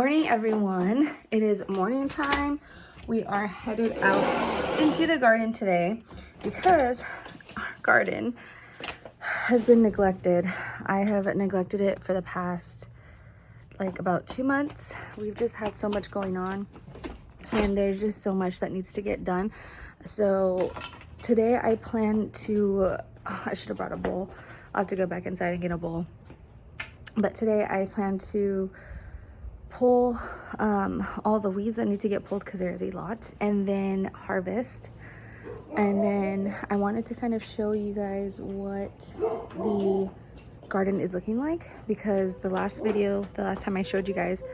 morning, everyone. It is morning time. We are headed out into the garden today because our garden has been neglected. I have neglected it for the past about 2 months. We've just had so much going on and there's just so much that needs to get done. So today I plan to, I should have brought a bowl. I'll have to go back inside and get a bowl. But today I plan to pull all the weeds that need to get pulled because there is a lot, and then harvest. And then I wanted to kind of show you guys what the garden is looking like, because the last time I showed you guys,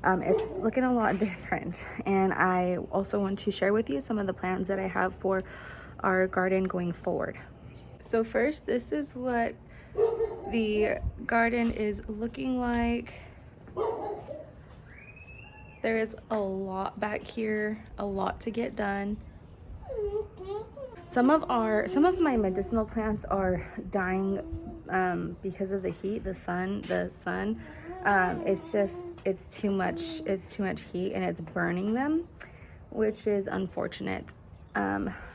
it's looking a lot different. And I also want to share with you some of the plans that I have for our garden going forward. So first, this is what the garden is looking like. There is a lot back here, a lot to get done. Some of my medicinal plants are dying because of the heat, the sun. It's too much heat and it's burning them, which is unfortunate.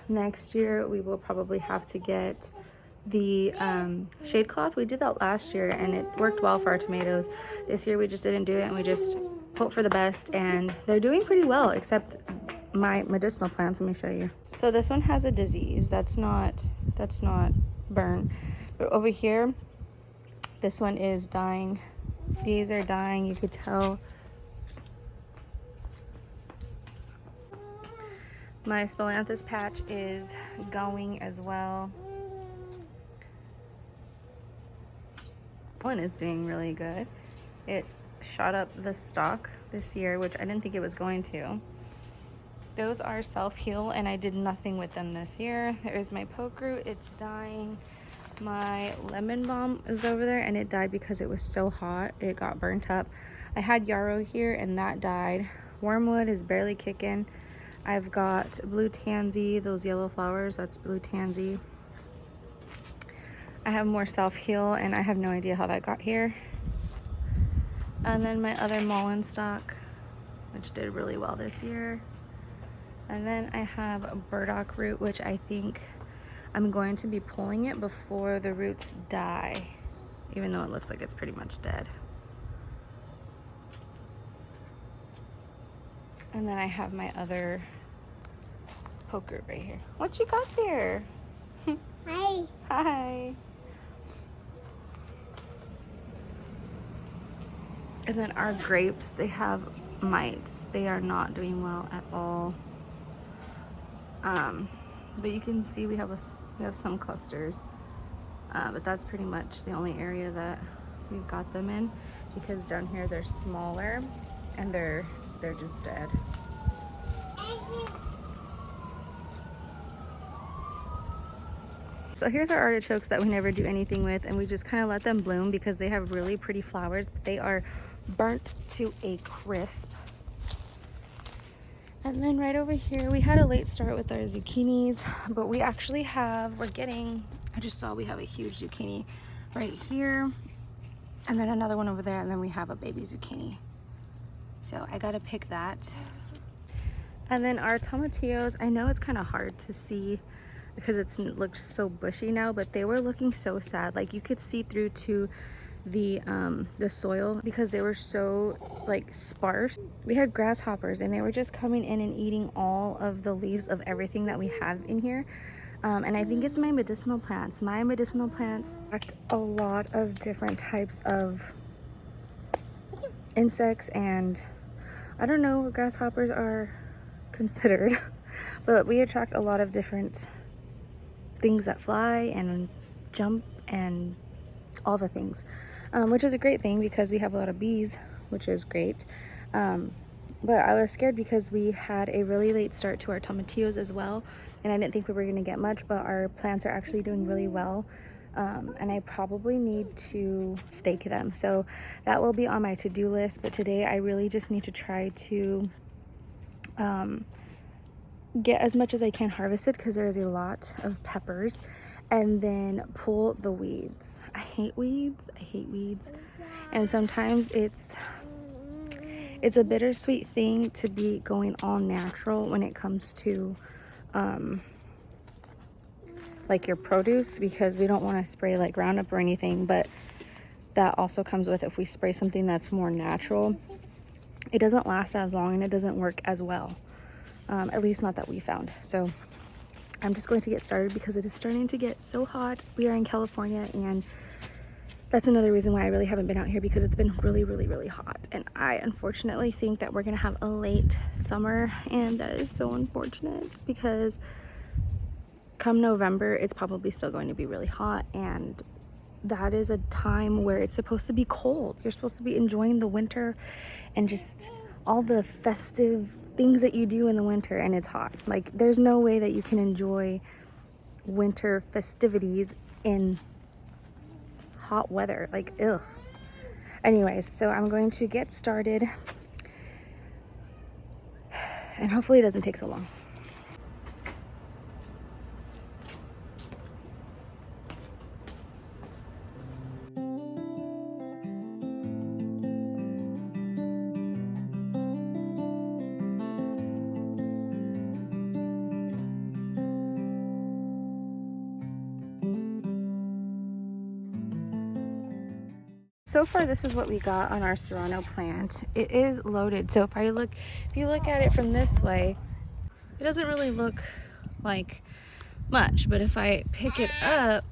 Next year we will probably have to get the shade cloth. We did that last year and it worked well for our tomatoes. This year we just didn't do it, and we just hope for the best, and they're doing pretty well, except my medicinal plants. Let me show you. So this one has a disease that's not burn, but over here this one is dying. These are dying, you could tell. My spillanthus patch is going as well. One is doing really good. It shot up the stalk this year, which I didn't think it was going to. Those are self-heal and I did nothing with them this year. There's my poke root, it's dying. My lemon balm is over there and it died because it was so hot, it got burnt up. I had yarrow here and that died. Wormwood is barely kicking. I've got blue tansy, those yellow flowers, that's blue tansy. I have more self-heal and I have no idea how that got here. And then my other mullein stalk, which did really well this year. And then I have a burdock root, which I think I'm going to be pulling it before the roots die, even though it looks like it's pretty much dead. And then I have my other poke root right here. What you got there? Hi. Hi. And then our grapes, they have mites. They are not doing well at all. But you can see we have some clusters. But that's pretty much the only area that we've got them in, because down here they're smaller and they're just dead. So here's our artichokes that we never do anything with, and we just kind of let them bloom because they have really pretty flowers. They are burnt to a crisp. And then right over here, we had a late start with our zucchinis, but we actually have, I just saw we have a huge zucchini right here, and then another one over there, and then we have a baby zucchini. So I gotta pick that. And then our tomatillos, I know it's kind of hard to see because it looks so bushy now, but they were looking so sad. Like you could see through to the soil because they were so sparse. We had grasshoppers and they were just coming in and eating all of the leaves of everything that we have in here. And I think it's my medicinal plants. My medicinal plants attract a lot of different types of insects, and I don't know what grasshoppers are considered, but we attract a lot of different things that fly and jump and all the things, which is a great thing because we have a lot of bees, which is great. But I was scared because we had a really late start to our tomatillos as well, and I didn't think we were going to get much, but our plants are actually doing really well. And I probably need to stake them, so that will be on my to-do list. But today I really just need to try to get as much as I can harvested because there is a lot of peppers, and then pull the weeds. I hate weeds. And sometimes it's a bittersweet thing to be going all natural when it comes to like your produce, because we don't want to spray like Roundup or anything, but that also comes with, if we spray something that's more natural, it doesn't last as long and it doesn't work as well, at least not that we found. So I'm just going to get started because it is starting to get so hot. We are in California, and that's another reason why I really haven't been out here, because it's been really, really, really hot. And I unfortunately think that we're gonna have a late summer, and that is so unfortunate because come November, it's probably still going to be really hot, and that is a time where it's supposed to be cold. You're supposed to be enjoying the winter and just all the festive things that you do in the winter, and it's hot. Like, there's no way that you can enjoy winter festivities in hot weather. Like, ugh. Anyways, so I'm going to get started, and hopefully it doesn't take so long. So far, this is what we got on our serrano plant. It is loaded. So if you look at it from this way, it doesn't really look like much. But if I pick it up,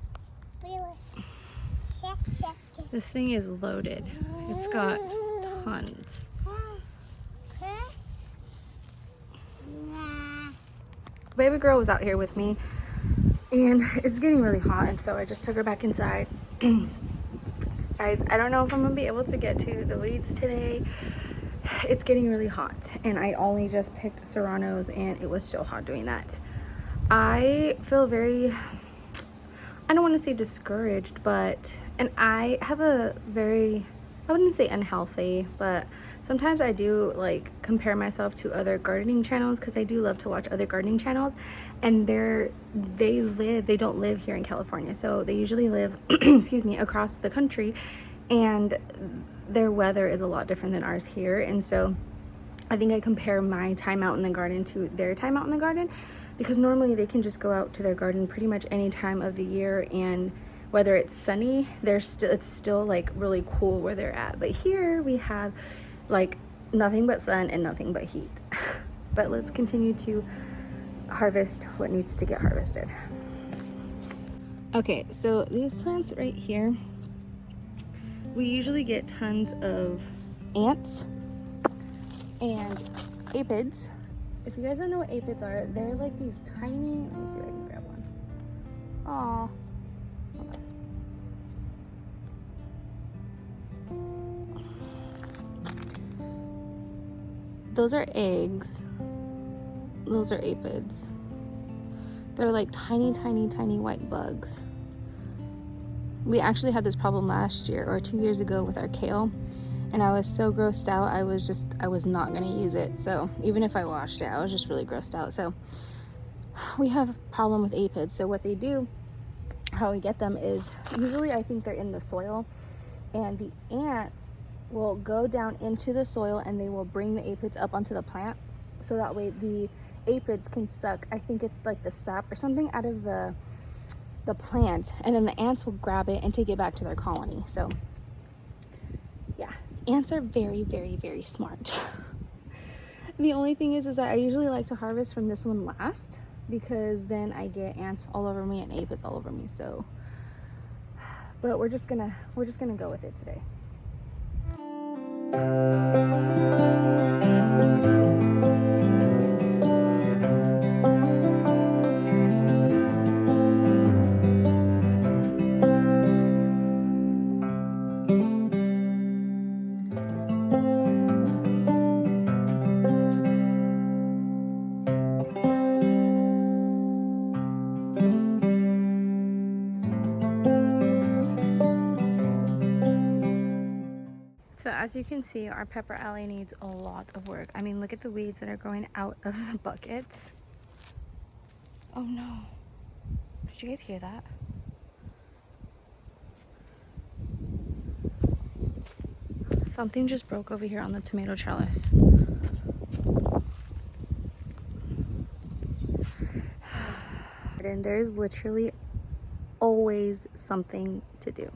this thing is loaded. It's got tons. Baby girl was out here with me, and it's getting really hot, and so I just took her back inside. Guys, I don't know if I'm gonna be able to get to the weeds today. It's getting really hot, and I only just picked serranos, and it was so hard doing that. I feel very, I don't want to say discouraged, but, and I have a very, I wouldn't say unhealthy, but sometimes I do like compare myself to other gardening channels, because I do love to watch other gardening channels, and they don't live here in California, so they usually live excuse me, across the country, and their weather is a lot different than ours here. And so I think I compare my time out in the garden to their time out in the garden, because normally they can just go out to their garden pretty much any time of the year, and whether it's sunny, it's still like really cool where they're at. But here we have like nothing but sun and nothing but heat. But let's continue to harvest what needs to get harvested. Okay, so these plants right here, we usually get tons of ants and aphids. If you guys don't know what aphids are, they're like these tiny, let me see if I can grab one. Aw. Those are eggs. Those are aphids. They're like tiny, tiny, tiny white bugs. We actually had this problem last year or 2 years ago with our kale, and I was so grossed out, I was not gonna use it. So even if I washed it, I was just really grossed out. So we have a problem with aphids. So what they do, how we get them is, usually I think they're in the soil, and the ants will go down into the soil and they will bring the aphids up onto the plant, so that way the aphids can suck, I think it's like the sap or something, out of the plant, and then the ants will grab it and take it back to their colony. So yeah, ants are very, very, very smart. The only thing is that I usually like to harvest from this one last, because then I get ants all over me and aphids all over me. So, but we're just gonna go with it today. So as you can see, our pepper alley needs a lot of work. I mean, look at the weeds that are growing out of the buckets. Oh no. Did you guys hear that? Something just broke over here on the tomato trellis. And there's literally always something to do.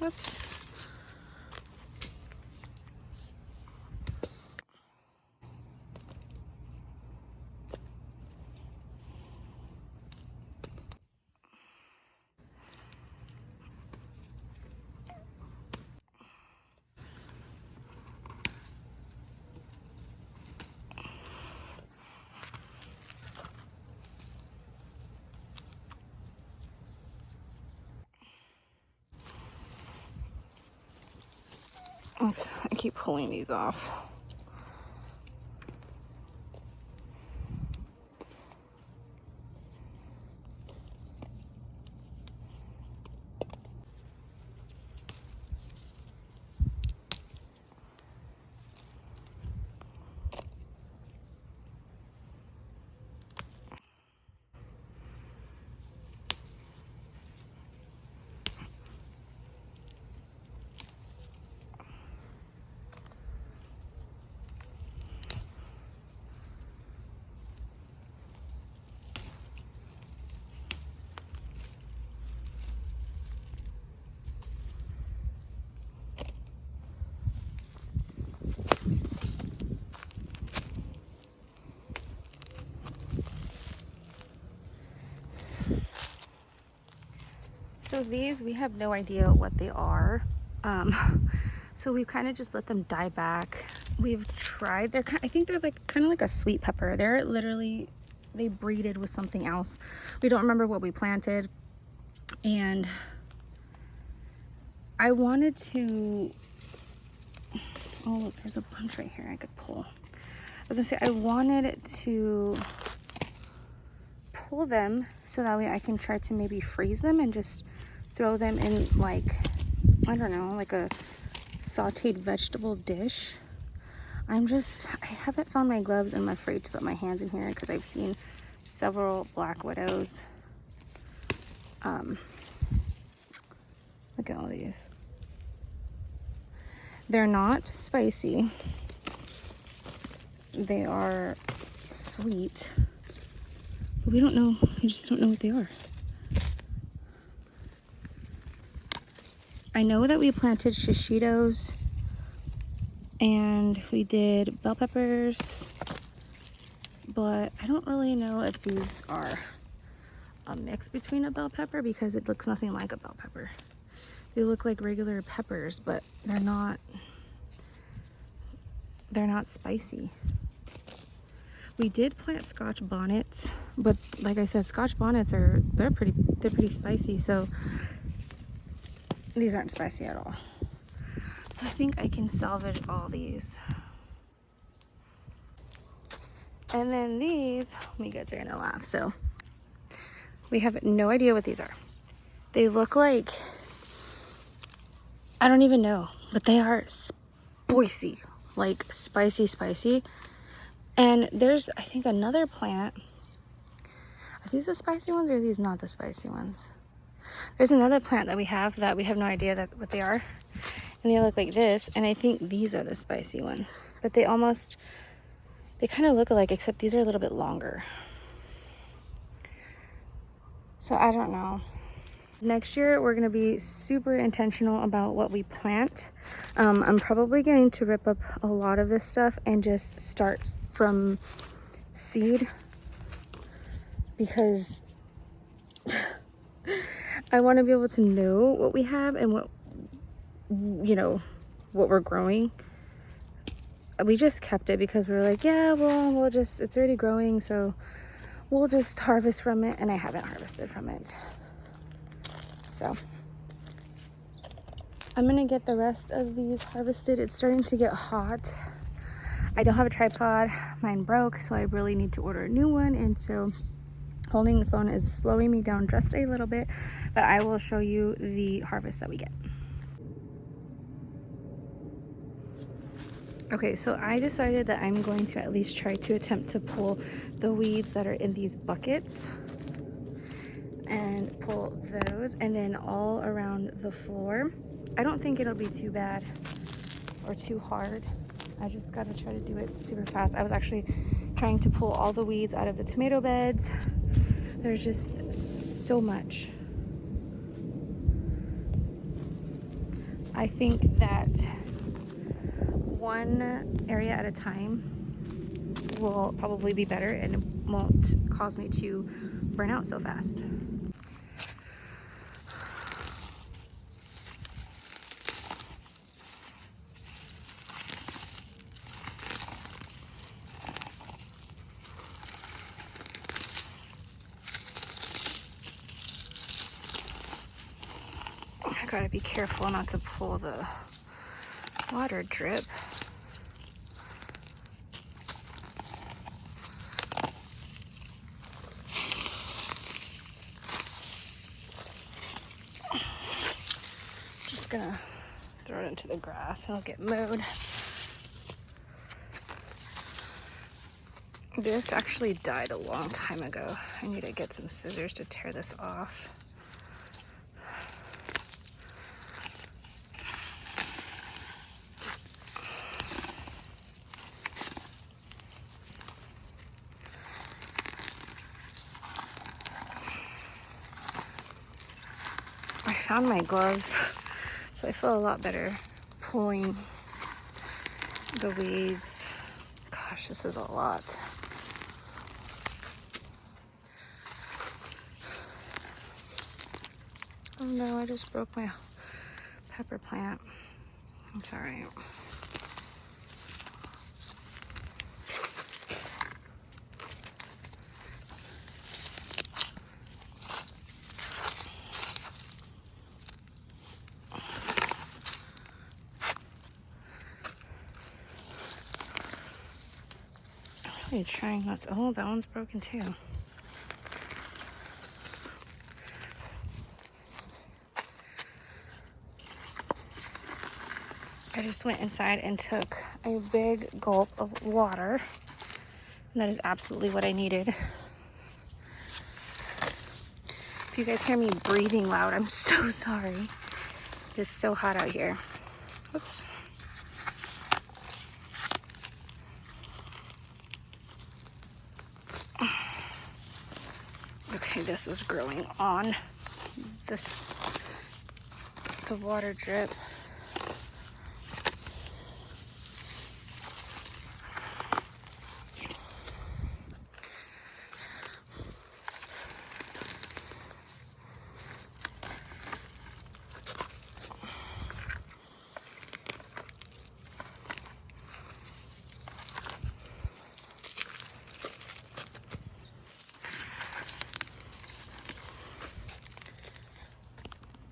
Whoops. Oops, I keep pulling these off. So these, we have no idea what they are. So we've kind of just let them die back. We've tried, they're kind, I think they're like kind of like a sweet pepper. They're literally, they breeded with something else. We don't remember what we planted. And I wanted to, oh look, there's a bunch right here I could pull. I was gonna say, I wanted to pull them so that way I can try to maybe freeze them and just throw them in, like, I don't know, like a sauteed vegetable dish. I haven't found my gloves and I'm afraid to put my hands in here because I've seen several black widows. Look at all these. They're not spicy. They are sweet. But we don't know, we just don't know what they are. I know that we planted shishitos and we did bell peppers, but I don't really know if these are a mix between a bell pepper because it looks nothing like a bell pepper. They look like regular peppers, but they're not spicy. We did plant Scotch bonnets, but like I said, Scotch bonnets they're pretty spicy, so these aren't spicy at all. So I think I can salvage all these. And then these, you guys are gonna laugh. So we have no idea what these are. They look like, I don't even know, but they are spicy, like spicy. And there's, I think, another plant. Are these the spicy ones or are these not the spicy ones? There's another plant that we have no idea what they are. And they look like this, and I think these are the spicy ones. But they kind of look alike, except these are a little bit longer. So I don't know. Next year, we're gonna be super intentional about what we plant. I'm probably going to rip up a lot of this stuff and just start from seed because I want to be able to know what we have and what we're growing. We just kept it because we were like, yeah, well, it's already growing, so we'll just harvest from it. And I haven't harvested from it. So I'm gonna get the rest of these harvested. It's starting to get hot. I don't have a tripod, mine broke, so I really need to order a new one, and so holding the phone is slowing me down just a little bit, but I will show you the harvest that we get. Okay, so I decided that I'm going to at least try to attempt to pull the weeds that are in these buckets and pull those, and then all around the floor. I don't think it'll be too bad or too hard. I just gotta try to do it super fast. I was actually trying to pull all the weeds out of the tomato beds. There's just so much. I think that one area at a time will probably be better and it won't cause me to burn out so fast. I gotta be careful not to pull the water drip. Just gonna throw it into the grass and it'll get mowed. This actually died a long time ago. I need to get some scissors to tear this off. I found my gloves, so I feel a lot better pulling the weeds. Gosh, this is a lot. Oh no, I just broke my pepper plant. It's all right. I'm really trying not to. Oh, that one's broken too. I just went inside and took a big gulp of water. And that is absolutely what I needed. If you guys hear me breathing loud, I'm so sorry. It is so hot out here. Whoops. Okay, this was growing on the water drip.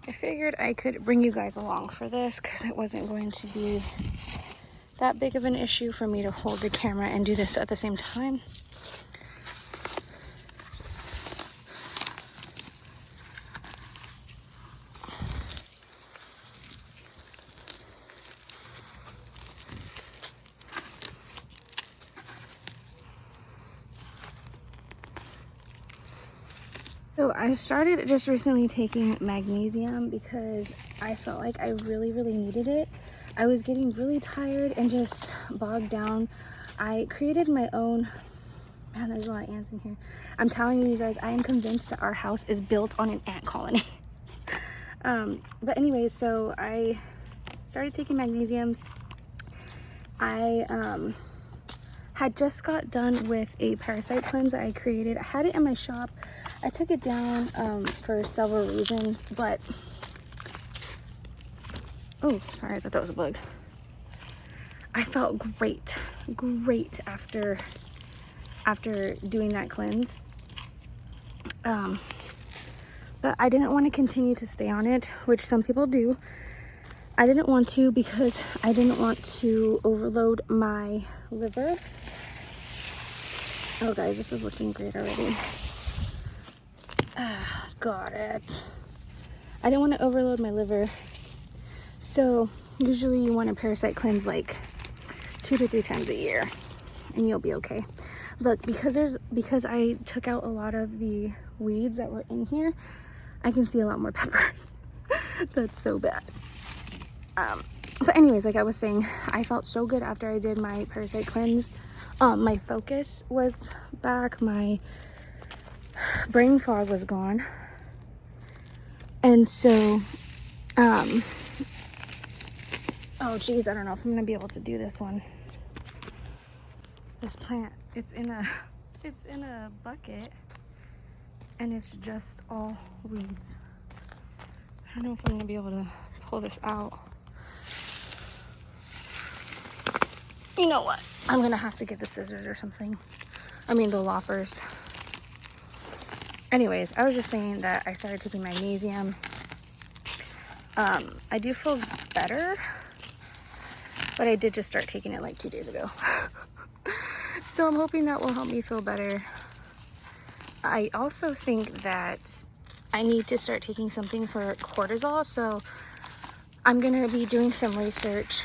I figured I could bring you guys along for this because it wasn't going to be that big of an issue for me to hold the camera and do this at the same time. So I started just recently taking magnesium because I felt like I really needed it. I was getting really tired and just bogged down. I created my own, man, there's a lot of ants in here. I'm telling you guys, I am convinced that our house is built on an ant colony. But anyways, so I started taking magnesium. I had just got done with a parasite cleanse that I created. I had it in my shop. I took it down for several reasons, but oh, sorry, I thought that was a bug. I felt great after doing that cleanse. But I didn't want to continue to stay on it, which some people do. I didn't want to because I didn't want to overload my liver. Oh guys, this is looking great already. Got it. I didn't want to overload my liver. So usually you want to parasite cleanse like 2 to 3 times a year and you'll be okay. Look, because I took out a lot of the weeds that were in here, I can see a lot more peppers. That's so bad. But anyways, like I was saying, I felt so good after I did my parasite cleanse. My focus was back, my brain fog was gone. And so, oh geez, I don't know if I'm gonna be able to do this one. This plant, it's in a bucket and it's just all weeds. I don't know if I'm gonna be able to pull this out. You know what? I'm gonna have to get the scissors or something. I mean the loppers. Anyways, I was just saying that I started taking magnesium. I do feel better, but I did just start taking it like 2 days ago. So I'm hoping that will help me feel better. I also think that I need to start taking something for cortisol, so I'm gonna be doing some research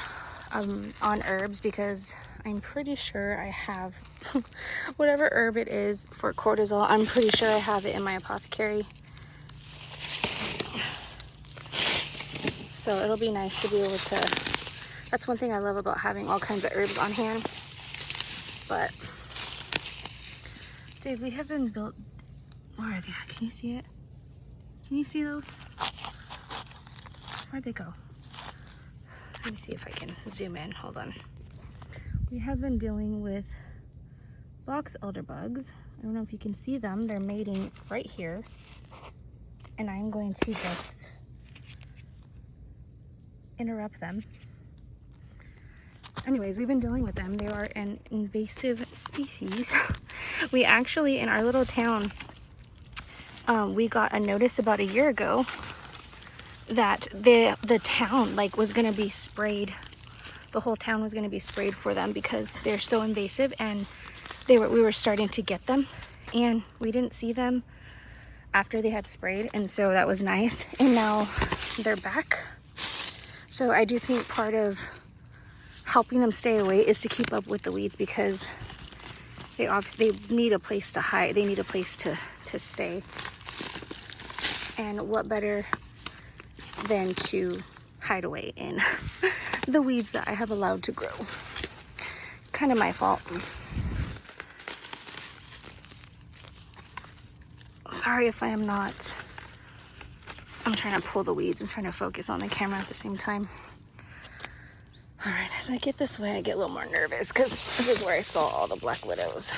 on herbs because I'm pretty sure I have whatever herb it is for cortisol. I'm pretty sure I have it in my apothecary. So it'll be nice to be able to, that's one thing I love about having all kinds of herbs on hand. But dude, we have been built, where are they at? Can you see it? Can you see those? Where'd they go? Let me see if I can zoom in. Hold on. We have been dealing with box elderbugs. I don't know if you can see them. They're mating right here. And I'm going to just interrupt them. Anyways, we've been dealing with them. They are an invasive species. We actually, in our little town, we got a notice about a year ago that the town like was gonna be sprayed. The whole town was gonna be sprayed for them because they're so invasive, and we were starting to get them, and we didn't see them after they had sprayed, and so that was nice. And now they're back. So I do think part of helping them stay away is to keep up with the weeds, because they need a place to hide. They need a place to stay. And what better than to hide away in the weeds that I have allowed to grow. Kind of my fault. Sorry if I am not. I'm trying to pull the weeds. I'm trying to focus on the camera at the same time. All right, as I get this way, I get a little more nervous because this is where I saw all the black widows.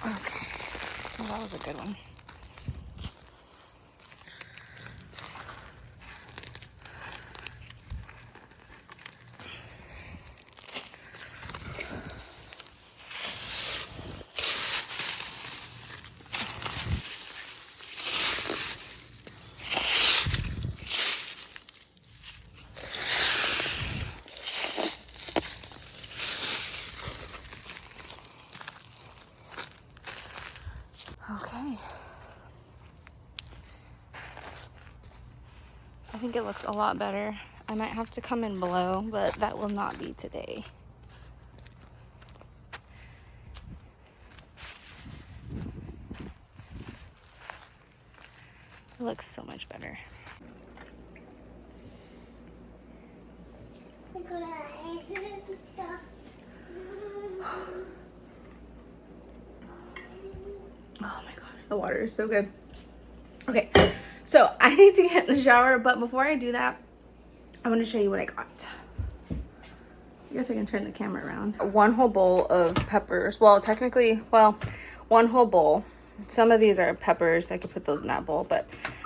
Okay, well, that was a good one. Okay. I think it looks a lot better. I might have to come and blow, but that will not be today. It looks so much better. Oh my gosh, the water is so good. Okay, so I need to get in the shower, but before I do that, I want to show you what I got. I guess I can turn the camera around. One whole bowl of peppers. Well, technically, one whole bowl. Some of these are peppers. I could put those in that bowl,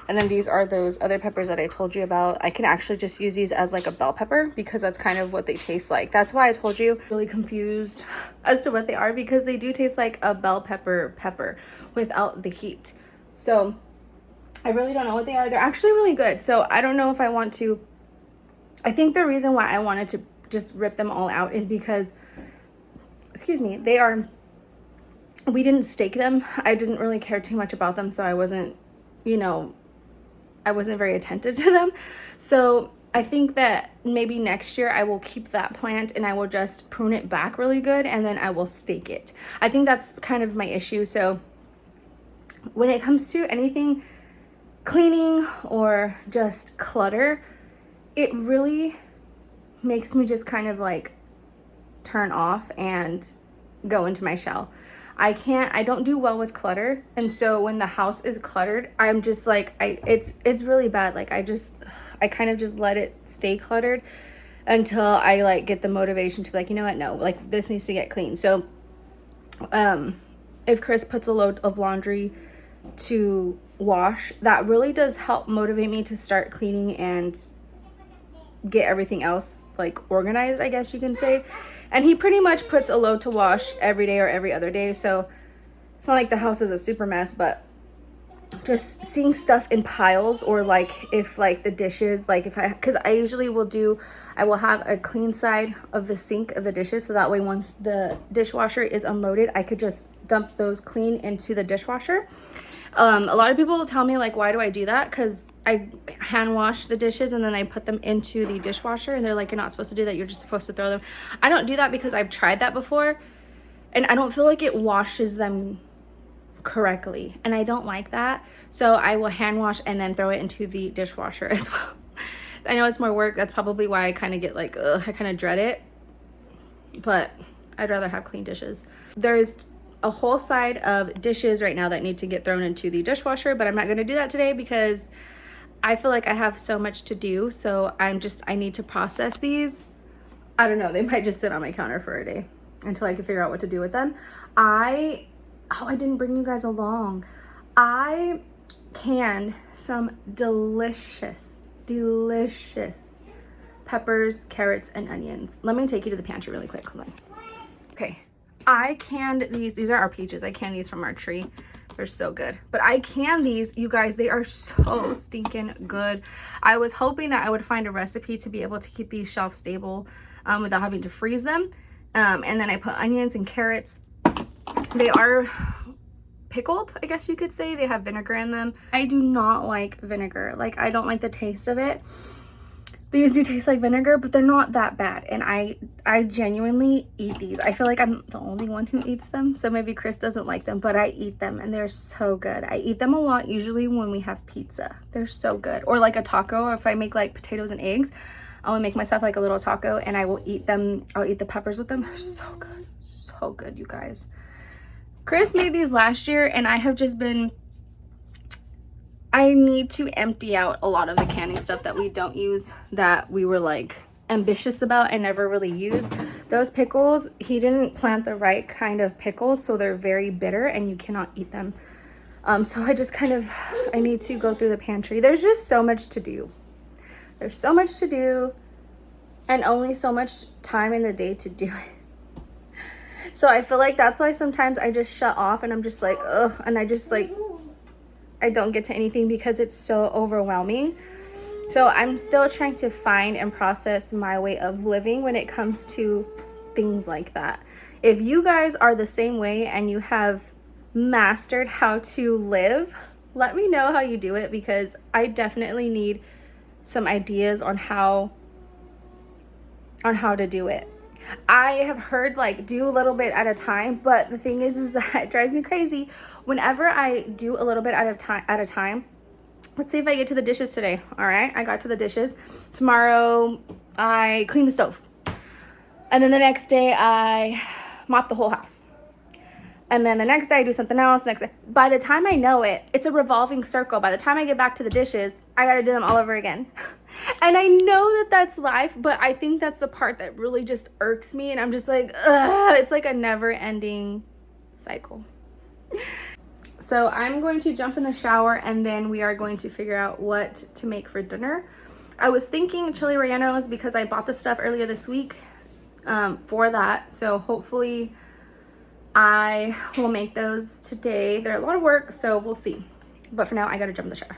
and then these are those other peppers that I told you about. I can actually just use these as like a bell pepper because that's kind of what they taste like. That's why I told you. Really confused as to what they are because they do taste like a bell pepper without the heat. So I really don't know what they are. They're actually really good. So I don't know if I want to. I think the reason why I wanted to just rip them all out is because, excuse me, we didn't steak them. I didn't really care too much about them, so I wasn't, I wasn't very attentive to them. So I think that maybe next year I will keep that plant and I will just prune it back really good and then I will stake it. I think that's kind of my issue. So when it comes to anything cleaning or just clutter, it really makes me just kind of like turn off and go into my shell. I don't do well with clutter, and so when the house is cluttered, I'm just like, it's really bad. Like I kind of just let it stay cluttered until I like get the motivation to be like, you know what, no, like this needs to get clean. So if Chris puts a load of laundry to wash, that really does help motivate me to start cleaning and get everything else like organized, I guess you can say. And he pretty much puts a load to wash every day or every other day, so it's not like the house is a super mess. But just seeing stuff in piles, or like if like the dishes, like because I usually I will have a clean side of the sink of the dishes, so that way once the dishwasher is unloaded, I could just dump those clean into the dishwasher. A lot of people tell me like, why do I do that? Because I hand wash the dishes and then I put them into the dishwasher, and they're like, you're not supposed to do that, you're just supposed to throw them. I don't do that because I've tried that before and I don't feel like it washes them correctly, and I don't like that. So I will hand wash and then throw it into the dishwasher as well. I know it's more work. That's probably why I kind of get like, I kind of dread it, but I'd rather have clean dishes. There's a whole side of dishes right now that need to get thrown into the dishwasher, but I'm not going to do that today because I feel like I have so much to do. So I need to process these. I don't know, they might just sit on my counter for a day until I can figure out what to do with them. I didn't bring you guys along. I canned some delicious peppers, carrots, and onions. Let me take you to the pantry really quick. Hold on. Okay, I canned these. These are our peaches. I canned these from our tree. They're so good. But I canned these, you guys. They are so stinking good. I was hoping that I would find a recipe to be able to keep these shelf stable without having to freeze them. And then I put onions and carrots. They are pickled, I guess you could say. They have vinegar in them. I do not like vinegar. Like, I don't like the taste of it. These do taste like vinegar, but they're not that bad. And I genuinely eat these. I feel like I'm the only one who eats them. So maybe Chris doesn't like them, but I eat them and they're so good. I eat them a lot, usually when we have pizza. They're so good. Or like a taco, or if I make like potatoes and eggs, I will make myself like a little taco and I will eat them. I'll eat the peppers with them. They're so good. So good, you guys. Chris made these last year and I have just been... I need to empty out a lot of the canning stuff that we don't use, that we were like ambitious about and never really use. Those pickles, he didn't plant the right kind of pickles, so they're very bitter and you cannot eat them. So I need to go through the pantry. There's just so much to do. There's so much to do and only so much time in the day to do it. So I feel like that's why sometimes I just shut off and I'm just like, ugh, and I just like... I don't get to anything because it's so overwhelming. So I'm still trying to find and process my way of living when it comes to things like that. If you guys are the same way and you have mastered how to live, let me know how you do it, because I definitely need some ideas on how on how to do it. I have heard like do a little bit at a time, but the thing is that it drives me crazy. Whenever I do a little bit at a time, let's see if I get to the dishes today. All right, I got to the dishes. Tomorrow I clean the stove. And then the next day I mop the whole house. And then the next day I do something else. Next day, by the time I know it, it's a revolving circle. By the time I get back to the dishes, I gotta do them all over again. And I know that that's life, but I think that's the part that really just irks me. And I'm just like, ugh, it's like a never ending cycle. So I'm going to jump in the shower and then we are going to figure out what to make for dinner. I was thinking chili rellenos because I bought the stuff earlier this week for that. So hopefully I will make those today. They're a lot of work, so we'll see. But for now, I gotta jump in the shower.